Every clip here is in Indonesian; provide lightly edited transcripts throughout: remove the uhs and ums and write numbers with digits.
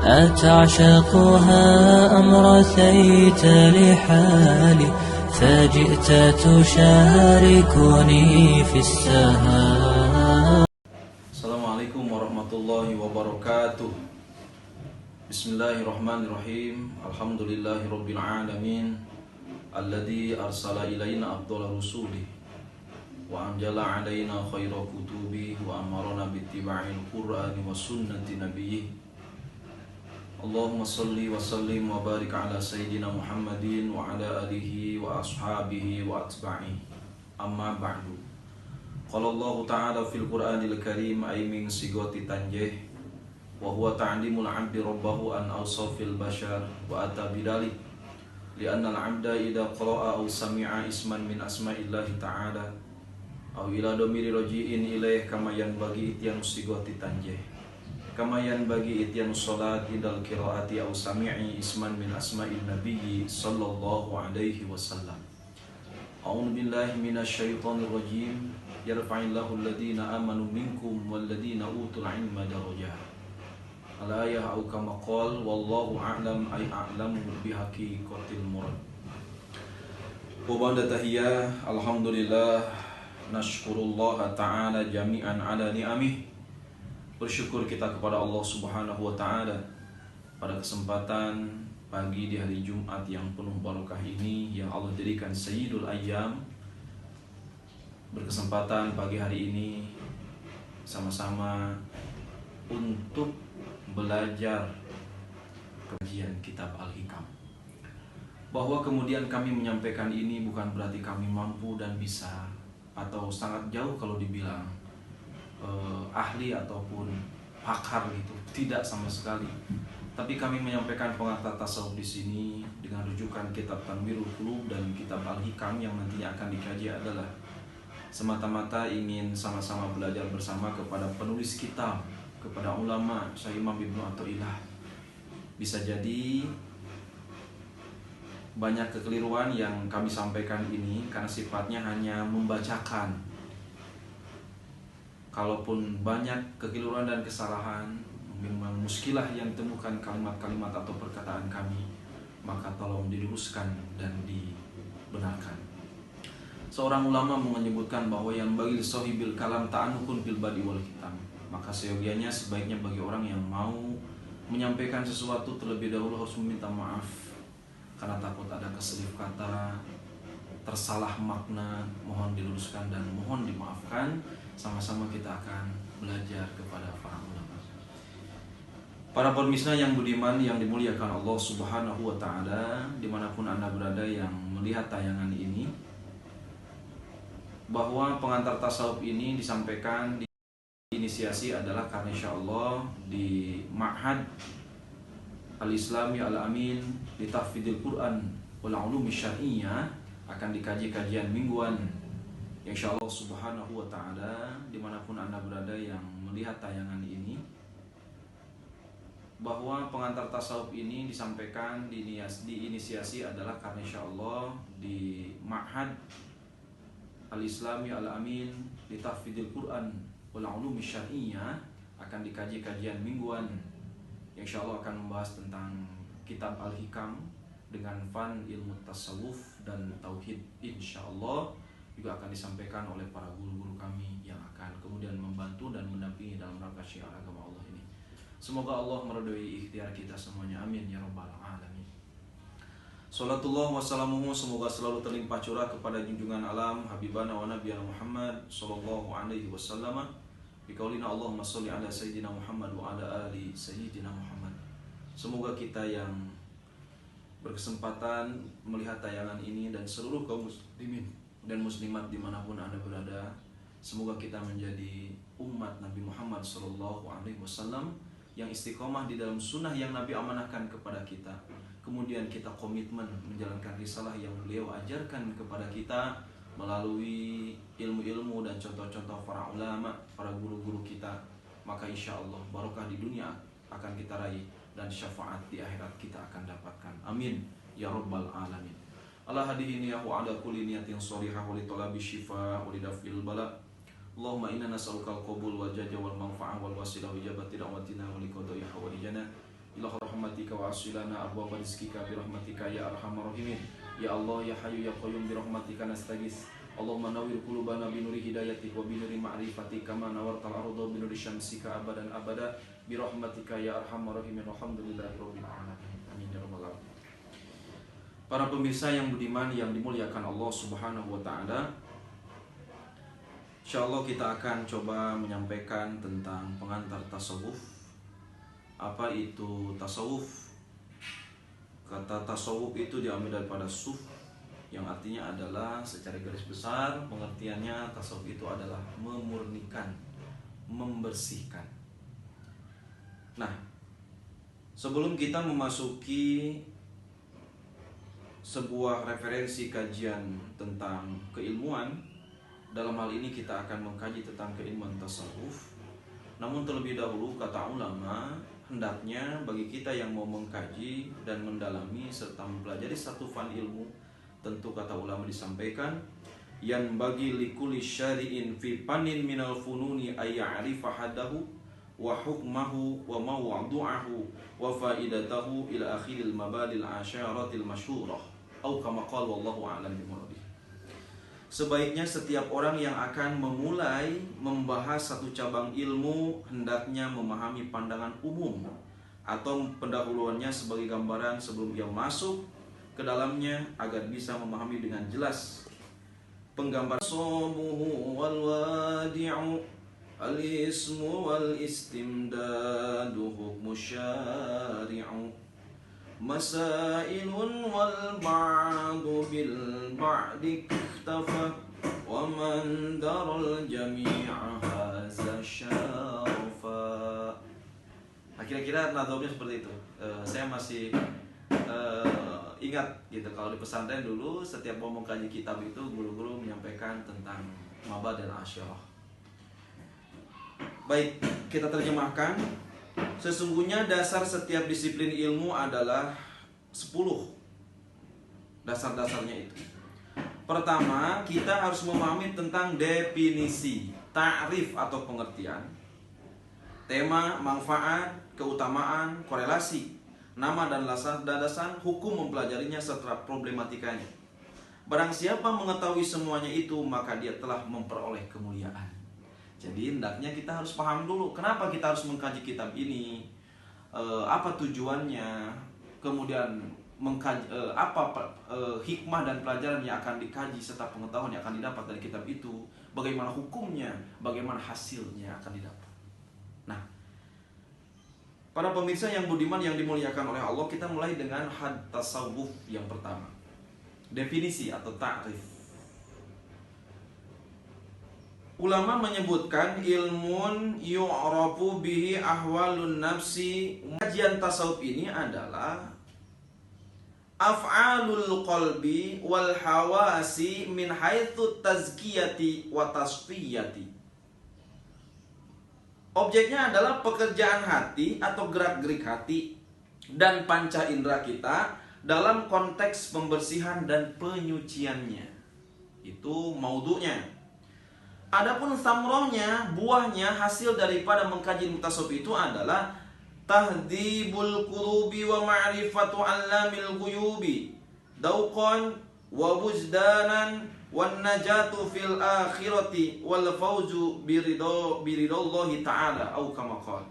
أتعشقها أم رثيت لحالي فجئت تشاركني في السهام. Assalamualaikum warahmatullahi wabarakatuh. Bismillahirrahmanirrahim. Alhamdulillahirabbil alamin. Alladzi arsala ilaina afdhalar rusuli wa anjala alaina khairal kutubi wa amarna bittiba'il qur'ani wa sunnati nabiyyi. Allahumma salli wa sallim wa barik ala sayyidina Muhammadin wa ala alihi wa ashabihi wa atba'ihi. Amma ba'du. Qala Allah Ta'ala fil Qur'anil Karim ay min sigoti tanjih wa huwa ta'limul 'abdi rabbahu an awsafil bashar wa ata bidalik li'anna al-'abda idza qara'a aw sami'a isman min asma'illahi ta'ala aw ila dhamiri raji'in ilaih kama yanbaghi ityanus sigoti tanjih kama yanbaghi ityanus salat idal qira'ati aw sami'i isman min asma'in nabiyyi sallallahu alaihi wasallam. A'udzu billahi minasy syaithanir rajim. Yarfa'illahu alladhina amanu minkum walladhina utul 'ilma darajat. Al-ayah au kama qala wallahu a'lam ay a'lamu bihaqiqatil murad. Wa ba'da tahiyya alhamdulillah nashkurullah ta'ala jami'an ala ni'amih. Bersyukur kita kepada Allah Subhanahu wa taala pada kesempatan pagi di hari Jumat yang penuh barakah ini yang Allah jadikan sayyidul ayyam. Berkesempatan pagi hari ini sama-sama untuk belajar kajian kitab Al-Hikam. Bahwa kemudian kami menyampaikan ini bukan berarti kami mampu dan bisa atau sangat jauh kalau dibilang ahli ataupun pakar gitu, tidak sama sekali. Tapi kami menyampaikan pengantar tasawuf di sini dengan rujukan kitab Tanwirul Qulub dan kitab Al-Hikam yang nantinya akan dikaji adalah semata-mata ingin sama-sama belajar bersama kepada penulis kitab, kepada ulama Syekh Imam Ibnu Athaillah. Bisa jadi banyak kekeliruan yang kami sampaikan ini karena sifatnya hanya membacakan. Kalaupun banyak kekeliruan dan kesalahan, memang muskilah yang ditemukan kalimat-kalimat atau perkataan kami, maka tolong diluruskan dan dibenarkan. Seorang ulama menyebutkan bahwa yang bagi sahibil kalam ta'anukun bil badi wal hitam. Maka seyogianya sebaiknya bagi orang yang mau menyampaikan sesuatu terlebih dahulu harus meminta maaf karena takut ada keselip kata, tersalah makna, mohon diluruskan dan mohon dimaafkan. Sama-sama kita akan belajar kepada para ulama. Para pemirsa yang budiman yang dimuliakan Allah Subhanahu wa taala, dimanapun Anda berada yang melihat tayangan ini, bahwa pengantar tasawuf ini disampaikan di inisiasi adalah karena insyaallah di Ma'had Al-Islami Al-Amin di Tahfidzil Quran wal Ulumi Syar'iyyah akan dikaji kajian mingguan. Insyaallah Subhanahu wa taala dimanapun Anda berada yang melihat tayangan ini, bahwa pengantar tasawuf ini disampaikan di inisiasi adalah karena insyaallah di Ma'had Al-Islami Al-Amin di Tahfidzil Quran wal Ulumi Syar'iyyah akan dikaji kajian mingguan yang insyaallah akan membahas tentang kitab Al-Hikam dengan fan ilmu tasawuf dan tauhid. Insyaallah juga akan disampaikan oleh para guru-guru kami yang akan kemudian membantu dan mendampingi dalam rangka syiar agama Allah ini. Semoga Allah meridhoi ikhtiar kita semuanya, amin ya rabbal alamin. Salatullah wassalamuhu semoga selalu terlimpah curah kepada junjungan alam habibana wa nabiyana Muhammad sallallahu alaihi wasallam. Biqaulina Allahumma sholli ala sayyidina Muhammad wa ala ali sayyidina Muhammad. Semoga kita yang berkesempatan melihat tayangan ini dan seluruh kaum muslimin dan muslimat dimanapun Anda berada, semoga kita menjadi umat Nabi Muhammad sallallahu alaihi wasallam yang istiqomah di dalam sunnah yang Nabi amanahkan kepada kita. Kemudian kita komitmen menjalankan risalah yang beliau ajarkan kepada kita melalui ilmu-ilmu dan contoh-contoh para ulama, para guru-guru kita. Maka insya Allah barokah di dunia akan kita raih dan syafaat di akhirat kita akan dapatkan. Amin ya rabbal alamin. Allah hadihini ya ala kulli niyatin sholihah wa li talabi syifa wa li daf'il bala. Allahumma inna nas'aluka al-qabul wal jaza wal manfa'ah wal wasilah wa ijabati da'watina wa li qada'i hawaijana ila rahmatika wa asilana abwaaba rizqika bi rahmatika ya arhamar rahimin. Ya Allah ya Hayyu ya Qayyum bi rahmatika nastaghits. Allahumma nawwir qulubana bi nuri hidayatik wa bi nuri ma'rifatik kama nawartal arda bi nuri syamsika abadan abada bi rahmatika ya arhamar rahimin. Alhamdulillahirabbil alamin. Amin ya rabbal alamin. Para pemirsa yang budiman yang dimuliakan Allah Subhanahu wa taala, insyaallah kita akan coba menyampaikan tentang pengantar tasawuf. Apa itu tasawuf? Kata tasawuf itu diambil daripada suf, yang artinya adalah secara garis besar pengertiannya tasawuf itu adalah memurnikan, membersihkan. Nah, sebelum kita memasuki sebuah referensi kajian tentang keilmuan, dalam hal ini kita akan mengkaji tentang keilmuan tasawuf. Namun terlebih dahulu kata ulama, hendaknya bagi kita yang mau mengkaji dan mendalami serta mempelajari satu fan ilmu, tentu kata ulama disampaikan, yang bagi likulli syari'in fi panin minal fununi ayya'rifa hadahu wa hukmahu wa mawdu'ahu wa faidatahu ila akhiril mabadil asyaratil masyhurah atau kama qala wallahu a'lam bimuradi. Sebaiknya setiap orang yang akan memulai membahas satu cabang ilmu hendaknya memahami pandangan umum atau pendahuluannya sebagai gambaran sebelum ia masuk ke dalamnya agar bisa memahami dengan jelas. Penggambaran somuhu wal wadi'u al-ismu wal istimdadu hukmu syari'u masailun wal ba'du bil ba'di iktafa wa man daral jami'a haza syarafa. Kira-kira nadhamnya seperti itu. Saya masih ingat gitu, kalau di pesantren dulu setiap mau mengkaji kitab itu guru-guru menyampaikan tentang mabad dan asyarah. Baik, kita terjemahkan. Sesungguhnya dasar setiap disiplin ilmu adalah 10 dasar-dasarnya itu. Pertama, kita harus memahami tentang definisi, ta'rif atau pengertian, tema, manfaat, keutamaan, korelasi, nama dan landasan, hukum mempelajarinya serta problematikanya. Barang siapa mengetahui semuanya itu, maka dia telah memperoleh kemuliaan. Jadi hendaknya kita harus paham dulu kenapa kita harus mengkaji kitab ini, apa tujuannya, kemudian mengkaji hikmah dan pelajaran yang akan dikaji serta pengetahuan yang akan didapat dari kitab itu, bagaimana hukumnya, bagaimana hasilnya akan didapat. Nah, para pemirsa yang budiman yang dimuliakan oleh Allah, kita mulai dengan had tasawuf yang pertama. Definisi atau ta'rif. Ulama menyebutkan ilmun yu'rafu bihi ahwalun nafsi. Kajian tasawuf ini adalah af'alul qalbi wal hawasi min haitsu tazkiyati wa tasfiyati. Objeknya adalah pekerjaan hati atau gerak-gerik hati dan panca indera kita dalam konteks pembersihan dan penyuciannya. Itu maudhu'nya. Adapun samrohnya, buahnya, hasil daripada mengkaji ilmu tasawuf itu adalah tahdibul qulubi wa ma'rifatu 'allamil ghuyubi dauqan wa wujdanan wan najatu fil akhirati wal fawzu biridallahi ta'ala au kama qala.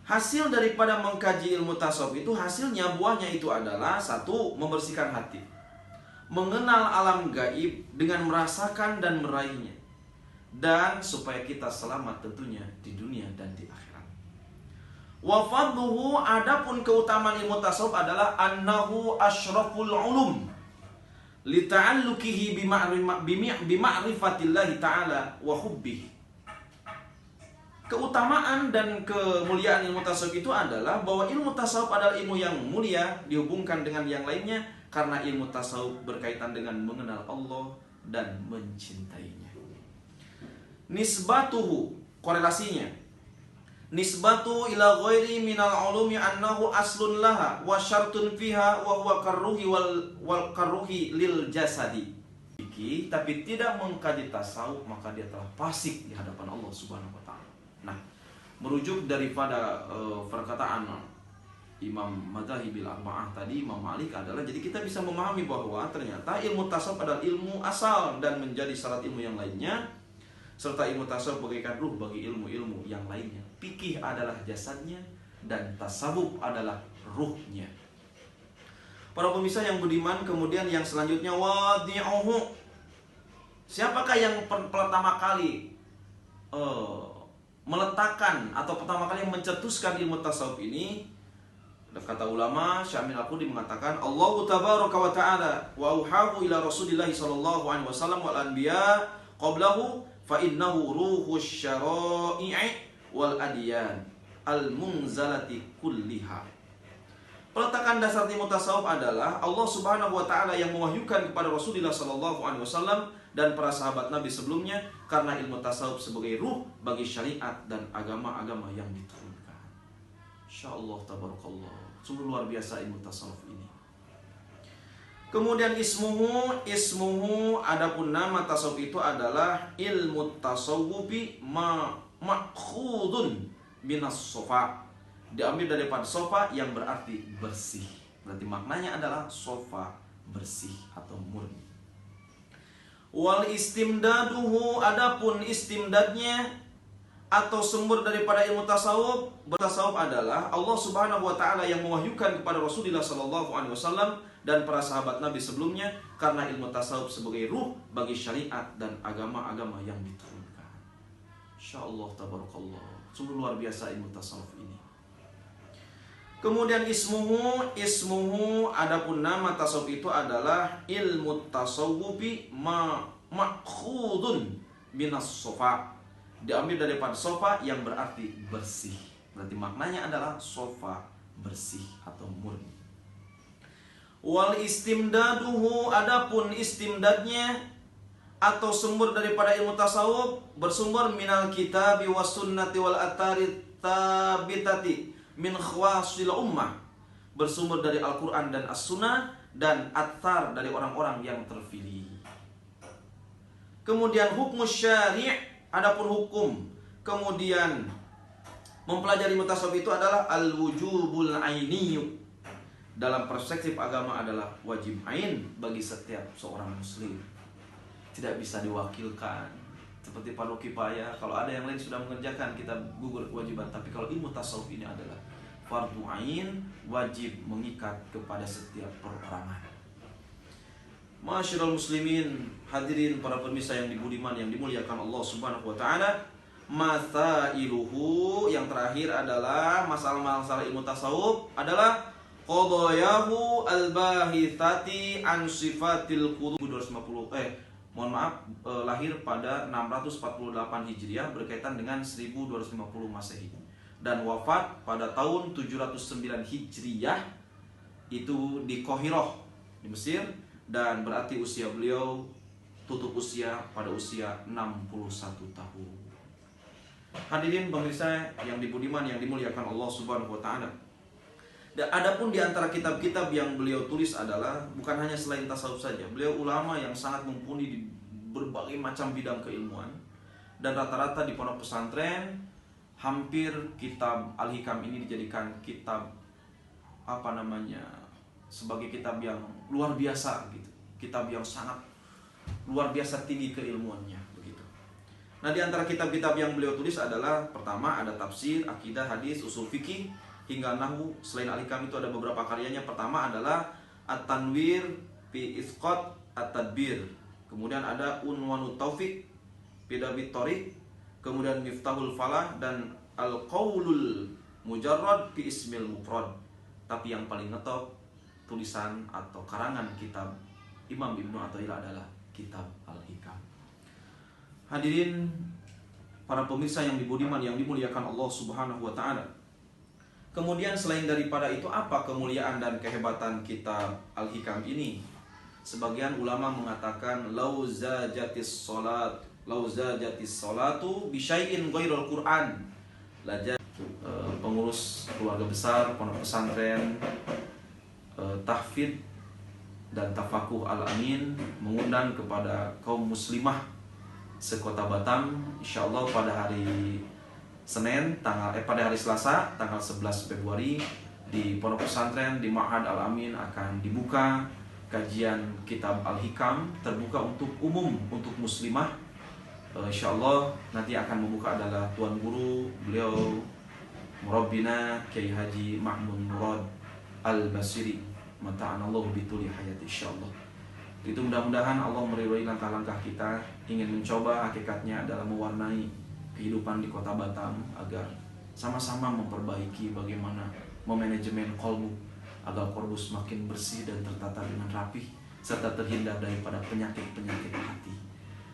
Hasil daripada mengkaji ilmu tasawuf itu, hasilnya, buahnya itu adalah satu, membersihkan hati, mengenal alam gaib dengan merasakan dan meraihnya, dan supaya kita selamat tentunya di dunia dan di akhirat. Wa fadluhu, adapun keutamaan ilmu tasawuf adalah annahu asyraful ulum li ta'alluqihi bima'rifatillahi ta'ala wa hubbihi. Keutamaan dan kemuliaan ilmu tasawuf itu adalah bahwa ilmu tasawuf adalah ilmu yang mulia dihubungkan dengan yang lainnya, karena ilmu tasawuf berkaitan dengan mengenal Allah dan mencintainya. Nisbatuhu, korelasinya. Nisbatu ila ghairi minal ulumi annahu aslun laha wa syartun fiha wa huwa karruhi wal karruhi lil jasadi. Tapi tidak mengkaji tasawuf, maka dia telah fasik di hadapan Allah Subhanahu wa taala. Nah, merujuk daripada perkataan Imam Madhahibil Arba'ah tadi, Imam Malik adalah, jadi kita bisa memahami bahwa ternyata ilmu tasawuf adalah ilmu asal dan menjadi syarat ilmu yang lainnya, serta ilmu tasawuf bagaikan ruh bagi ilmu-ilmu yang lainnya. Fikih adalah jasadnya dan tasawuf adalah ruhnya. Para pemirsa yang budiman, kemudian yang selanjutnya wadi'uhu. Siapakah yang pertama kali meletakkan atau pertama kali mencetuskan ilmu tasawuf ini? Kata ulama, Syamil Al-Qudi mengatakan, Allah tabaraka wa ta'ala wa auhahu ila Rasulillah sallallahu alaihi wasallam wal anbiya qablahu fa innahu ruhus syara'i wal adyan al munzalati kulliha. Peletakan dasar ilmu tasawuf adalah Allah Subhanahu wa taala yang mewahyukan kepada Rasulullah sallallahu alaihi wasallam dan para sahabat Nabi sebelumnya, karena ilmu tasawuf sebagai ruh bagi syariat dan agama-agama yang diturunkan. Insyaallah tabarakallah. Sungguh luar biasa ilmu tasawuf ini. Kemudian ismuhu adapun nama tasawuf itu adalah ilmu tasawufi ma'khudun minas sofa. Diambil daripada sofa yang berarti bersih. Berarti maknanya adalah sofa bersih atau murni. Wal istimdaduhu adapun istimdadnya atau sumber daripada ilmu tasawuf, bertasawuf adalah Allah Subhanahu wa taala yang mewahyukan kepada Rasulullah sallallahu alaihi wasallam dan para sahabat Nabi sebelumnya, karena ilmu tasawuf sebagai ruh bagi syariat dan agama-agama yang diturunkan. Insyaallah tabarakallah. Sungguh luar biasa ilmu tasawuf ini. Kemudian ismuhu adapun nama tasawuf itu adalah ilmu tasawufi ma'khudun minas sofa. Diambil daripada sofa yang berarti bersih. Berarti maknanya adalah sofa bersih atau murni. Wal istimdaduhu adapun istimdadnya atau sumber daripada ilmu tasawuf bersumber minal kitabi was sunnati wal athari tabitati min khawasil ummah. Bersumber dari Al-Quran dan As-Sunnah dan athar dari orang-orang yang terpilih. Kemudian hukum syari', adapun hukum, kemudian mempelajari ilmu tasawuf itu adalah al-wujubul ainiyu. Dalam perspektif agama adalah wajib ain bagi setiap seorang muslim. Tidak bisa diwakilkan. Seperti fardu kifayah, kalau ada yang lain sudah mengerjakan kita gugur kewajiban. Tapi kalau ilmu tasawuf ini adalah fardu ain, wajib mengikat kepada setiap perorangan. Masyarul muslimin, hadirin para pemirsa yang dibudiman, yang dimuliakan Allah Subhanahu wa taala. Mathailuhu, yang terakhir adalah masalah-masalah ilmu tasawuf adalah qadayahu al-bahithati an sifatil qudus. 250 lahir pada 648 Hijriah berkaitan dengan 1250 Masehi, dan wafat pada tahun 709 Hijriah itu di Qahiroh di Mesir. Dan berarti usia beliau tutup usia pada usia 61 tahun. Hadirin pemirsa yang dibudiman, yang dimuliakan Allah Subhanahu wa taala. Dan adapun di antara kitab-kitab yang beliau tulis adalah bukan hanya selain tasawuf saja. Beliau ulama yang sangat mumpuni di berbagai macam bidang keilmuan. Dan rata-rata di pondok pesantren hampir kitab Al-Hikam ini dijadikan kitab sebagai kitab yang luar biasa gitu. Kitab yang sangat luar biasa tinggi keilmuannya begitu. Nah, di antara kitab-kitab yang beliau tulis adalah pertama ada tafsir, akidah, hadis, usul fikih hingga nahwu. Selain Al-Hikam itu ada beberapa karyanya. Pertama adalah At-Tanwir fi Isqat At-Tadbir. Kemudian ada Unwanut Taufiq fi Dabit Thoriq, kemudian Miftahul Falah dan Al-Qaulul Mujarrad fi Ismil Mufrad. Tapi yang paling ngetop tulisan atau karangan kitab Imam Ibnu Athaillah adalah kitab Al-Hikam. Hadirin para pemirsa yang dibudiman, yang dimuliakan Allah Subhanahu wa taala. Kemudian selain daripada itu, apa kemuliaan dan kehebatan kitab Al-Hikam ini? Sebagian ulama mengatakan lau zajatis salatu bi syai'in ghairul Qur'an. Pengurus keluarga besar pondok pesantren tahfidz dan tafakuh Al-Amin mengundang kepada kaum muslimah sekota Batam, insyaallah pada hari Selasa tanggal 11 Februari di pondok pesantren di Ma'had Al-Amin akan dibuka kajian kitab Al-Hikam, terbuka untuk umum, untuk muslimah. Insyaallah nanti akan membuka adalah tuan guru beliau Murabbina Kiai Haji Mahmud Murad Al-Basiri, mata'anallahu bituli hayat insyaallah. Itu mudah-mudahan Allah meridhai langkah-langkah kita, ingin mencoba hakikatnya adalah mewarnai kehidupan di kota Batam agar sama-sama memperbaiki bagaimana memanajemen kolbu agar kolbu semakin bersih dan tertata dengan rapih serta terhindar daripada penyakit-penyakit hati.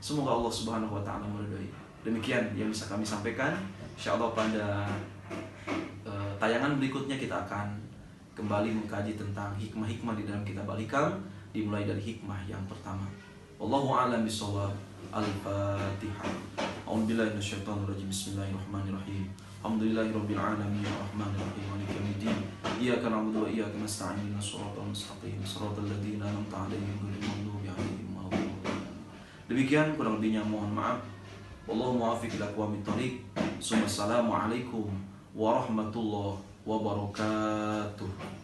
Semoga Allah Subhanahu wa taala meridhai. Demikian yang bisa kami sampaikan. Insyaallah pada tayangan berikutnya kita akan kembali mengkaji tentang hikmah-hikmah di dalam kitab Al-Hikam, dimulai dari hikmah yang pertama. Wallahu a'lam bishawab. Al-Fatihah. A'udzubillahi minasyaitonir rajim. Bismillahirrahmanirrahim. Alhamdulillahirabbil alamin arrahmanir rahim maliki yaumiddin. Iyyaka na'budu wa iyyaka nasta'in ihdinas siratal mustaqim siratal ladzina an'amta 'alaihim ghairil maghdubi 'alaihim waladdallin. Demikian kurang lebihnya mohon maaf. Wallahu muwaffiq ila aqwamit thoriq. Assalamualaikum warahmatullahi wabarakatuh.